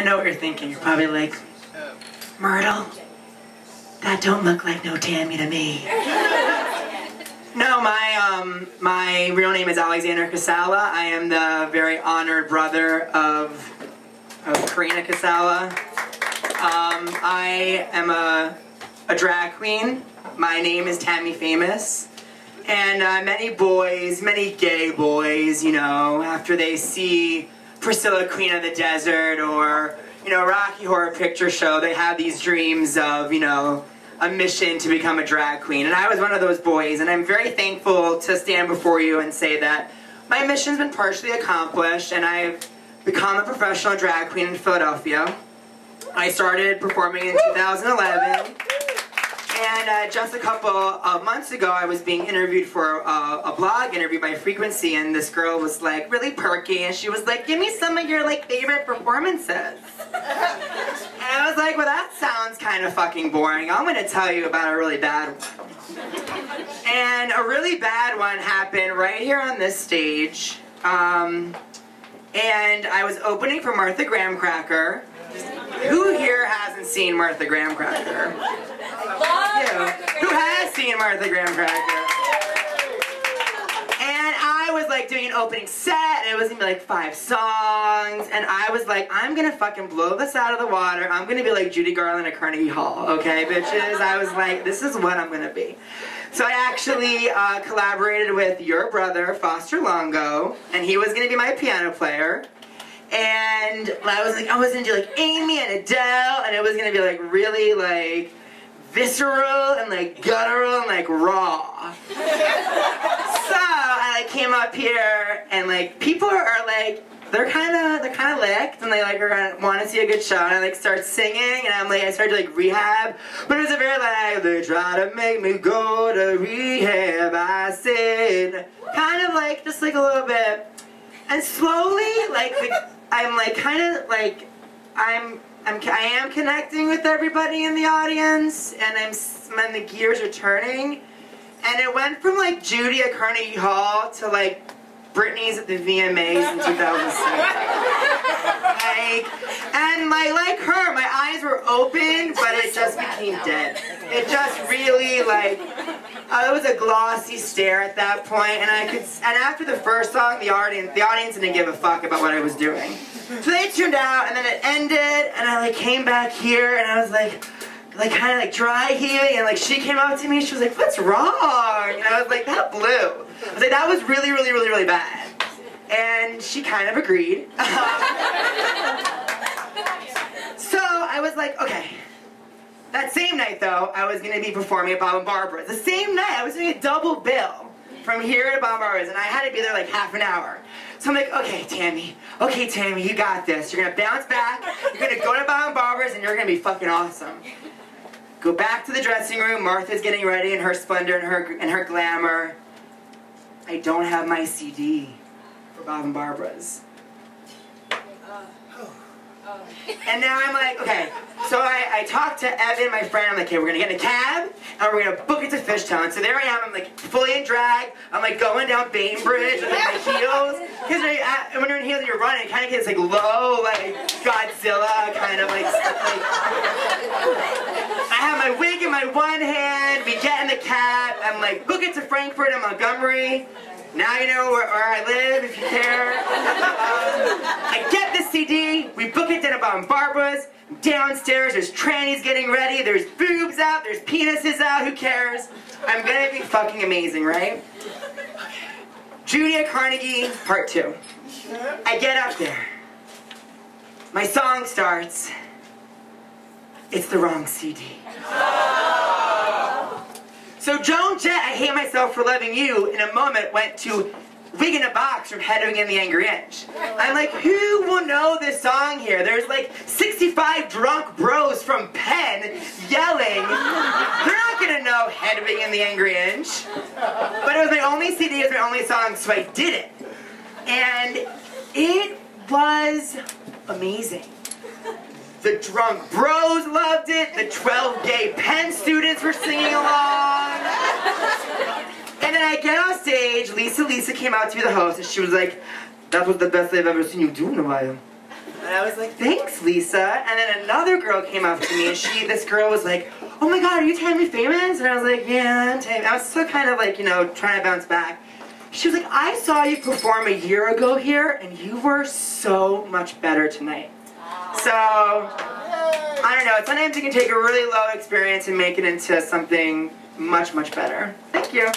I know what you're thinking. You're probably like, Myrtle, that don't look like no Tammy to me. No, my real name is Alexander Casala. I am the very honored brother of Karina Casala. I am a drag queen. My name is Tammy Famous. And many boys, many gay boys, you know, after they see Priscilla, Queen of the Desert, or, you know, Rocky Horror Picture Show, they have these dreams of, you know, a mission to become a drag queen. And I was one of those boys, and I'm very thankful to stand before you and say that my mission's been partially accomplished, and I've become a professional drag queen in Philadelphia. I started performing in 2011. And just a couple of months ago, I was being interviewed for a blog interview by Frequency, and this girl was like really perky, and she was like, "Give me some of your like favorite performances." And I was like, "Well, that sounds kind of fucking boring. I'm gonna tell you about a really bad one." And a really bad one happened right here on this stage, and I was opening for Martha Graham Cracker. Who here hasn't seen Martha Graham Cracker? Who has seen Martha Graham Cracker? And I was like doing an opening set, and it was gonna be like 5 songs, and I was like, I'm gonna fucking blow this out of the water. I'm gonna be like Judy Garland at Carnegie Hall, okay, bitches? I was like, this is what I'm gonna be. So I actually collaborated with your brother, Foster Longo, and he was gonna be my piano player. And I was gonna do like Amy and Adele, and it was gonna be like really like visceral and like guttural and like raw. So I like came up here, and like people are like they're kind of licked, and they like want to see a good show, and I like start singing, and I started to like rehab, but it was a very like they try to make me go to rehab. I said kind of like just like a little bit, and slowly like I'm like kind of like I am connecting with everybody in the audience, and the gears are turning, and it went from like Judy at Carnegie Hall to like Britney's at the VMAs in 2006. And like her, my eyes were open, but it just became dead. It just really like it was a glossy stare at that point, and after the first song, the audience didn't give a fuck about what I was doing. So they tuned out, and then it ended, and I like came back here, and I was like kind of like dry heaving, and like she came up to me, she was like, "What's wrong?" And I was like, "That blew." I was like, "That was really, really, really, really bad." And she kind of agreed. So I was like, okay. That same night, though, I was going to be performing at Bob and Barbara's. The same night, I was doing a double bill from here to Bob and Barbara's, and I had to be there like half an hour. So I'm like, okay, Tammy, you got this. You're going to bounce back, you're going to go to Bob and Barbara's, and you're going to be fucking awesome. Go back to the dressing room, Martha's getting ready in her splendor and her glamour. I don't have my CD for Bob and Barbara's. And now I'm like, okay, so I talked to Evan, my friend, I'm like, okay, we're gonna get in a cab, and we're gonna book it to Fishtown. So there I am, I'm like fully in drag, I'm like going down Bainbridge with like my heels, because when you're in heels and you're running, it kind of gets like low, like Godzilla, kind of like I have my wig in my one hand, we get in the cab, I'm like, book it to Frankfurt and Montgomery. Now you know where I live, if you care. I get the CD, we book it down at Bob and Barbara's. Downstairs, there's trannies getting ready, there's boobs out, there's penises out, who cares? I'm gonna be fucking amazing, right? Judy at Carnegie, part 2. I get up there. My song starts. It's the wrong CD. So Joan Jett, I Hate Myself for Loving You, in a moment went to Wig in a Box from Hedwig and the Angry Inch. I'm like, who will know this song here? There's like 65 drunk bros from Penn yelling. They're not gonna know Hedwig and the Angry Inch. But it was my only CD, it was my only song, so I did it. And it was amazing. The drunk bros loved it, the 12 gay Penn students were singing along. And then I get off stage, Lisa came out to be the host, and she was like, "That was the best I've ever seen you do in a while." And I was like, thanks, Lisa. And then another girl came up to me, and this girl was like, oh my God, are you Tammy famous? And I was like, yeah, I'm Tammy. I was still kind of like, you know, trying to bounce back. She was like, I saw you perform a year ago here, and you were so much better tonight. So, I don't know, sometimes you can take a really low experience and make it into something much, much better. Thank you.